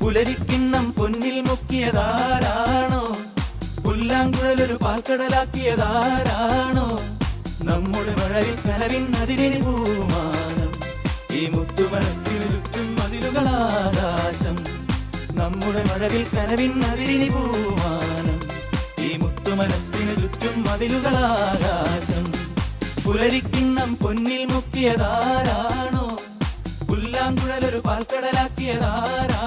പുലരിക്കിണ്ണം പൊന്നിൽ മുക്കിയതാരാണോ? പുല്ലാങ്കുഴലൊരു പാൽക്കടലാക്കിയതാരാണോ? നമ്മുടെ മഴവിൽ കനവിൻ അതിരിനി പൂമാനം. ഈ മുത്തുമണത്തിനു ചുറ്റും മതിലുകളാകാശം. നമ്മുടെ മഴവിൽ കനവിൻ അതിരിനി പൂമാനം. ഈ മുത്തുമനസ്സിനു ചുറ്റും മതിലുകളാകാശം. പുലരിക്കിണ്ണം പൊന്നിൽ മുക്കിയതാരാണോ? പുല്ലാങ്കുഴലൊരു പാൽക്കടലാക്കിയതാരാ?